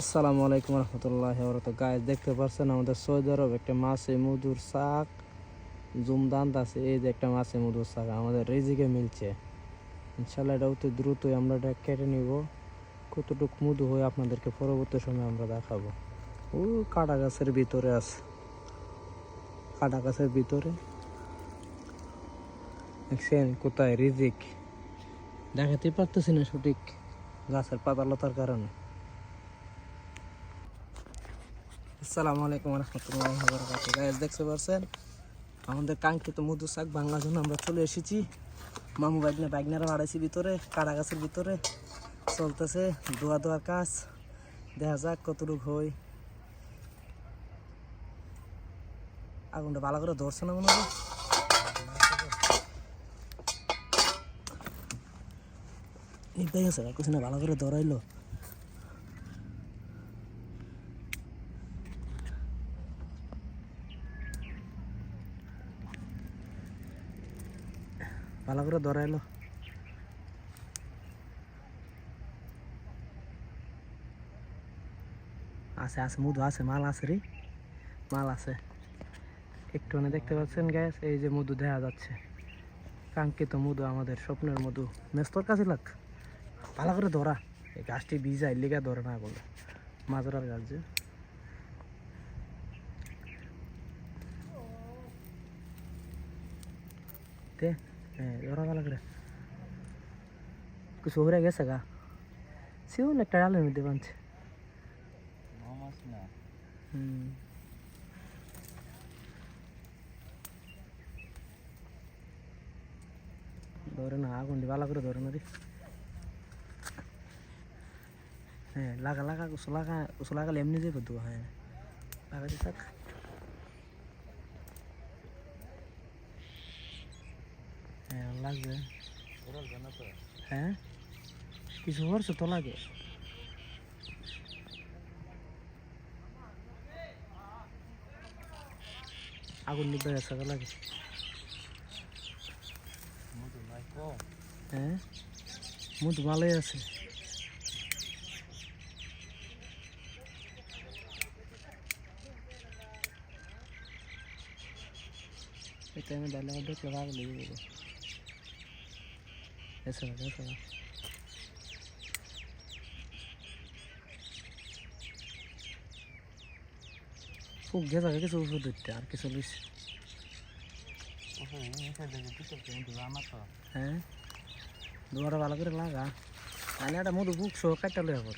আসসালামু আলাইকুম রহমতুল্লাহি ওয়া বারাকাতুহু। গাইস দেখতে পাচ্ছেন আমাদের সৌদি আরব একটা মাছে মধুর শাক জুমদান আছে। এই যে একটা মাছে মধুর শাক আমাদের রিজিকে মিলছে। ইনশাল্লাহ এটা অতি দ্রুতই আমরা এটা কেটে নিব। কতটুকু মধু হয় আপনাদেরকে পরবর্তী সময় আমরা দেখাবো। ও কাটা গাছের ভিতরে আছে, কাটা গাছের ভিতরে দেখছেন কোথায় রিজিক দেখাতেই পারতেছি না সঠিক গাছের পাতালতার কারণে। আসসালামু আলাইকুম রহমতুল্লাহি ওয়া বারাকাতুহু। গাইস দেখতে পাচ্ছেন আমাদের কাঙ্ক্ষিত মধু শাক বাংলার জন্য আমরা চলে এসেছি। মামু বাইকনারা বাড়াইছি ভিতরে, কাটা গাছের ভিতরে চলতেছে দোয়ার কাজ। দেখা যাক কতটুকু হয়। আগুনটা ভালো করে ধরছে না মনে হয়। নির্দায় আছে কিছু না, ভালো করে ধরাইলো। ভালো করে ধরাইলো। আছে আছে মধু আছে, মাল আছে রে, মাল আছে। একটু দেখতে পাচ্ছেন গ্যাস, এই যে মধু দেখা যাচ্ছে, কাঙ্ক্ষিত মধু, আমাদের স্বপ্নের মধু। মেস্তর কাছে লাগ ভালো করে ধরা। এই গাছটি ভিজাই লেগে ধরে না বলে, মাজরার গাছ যে। হ্যাঁ ধরা ভালো করে কিছু হয়ে গেছে গা, সিউন একটা ডালের মধ্যে বানছে। ধরে না, আগুন দিয়ে ভালো করে ধরে না রে। হ্যাঁ লাগা লাগা কুসু লাগালে এমনি যাবে তো। হ্যাঁ লাগাতে থাক। হ্যাঁ লাগবে। হ্যাঁ কিছু করছে তো লাগে। আগুন নিবে গেছে লাগে। হ্যাঁ মধু ভালোই আছে। এটা আমি ডালে দেখলে ভালো লেগে যাবে। এসে খুব গেছে কিছু ওষুধ দিতে আর কিছু লিস। হ্যাঁ দুয়ারা ভালো করে লাগা, তাহলে একটা মধু বুকশো কাটতে লই আবার।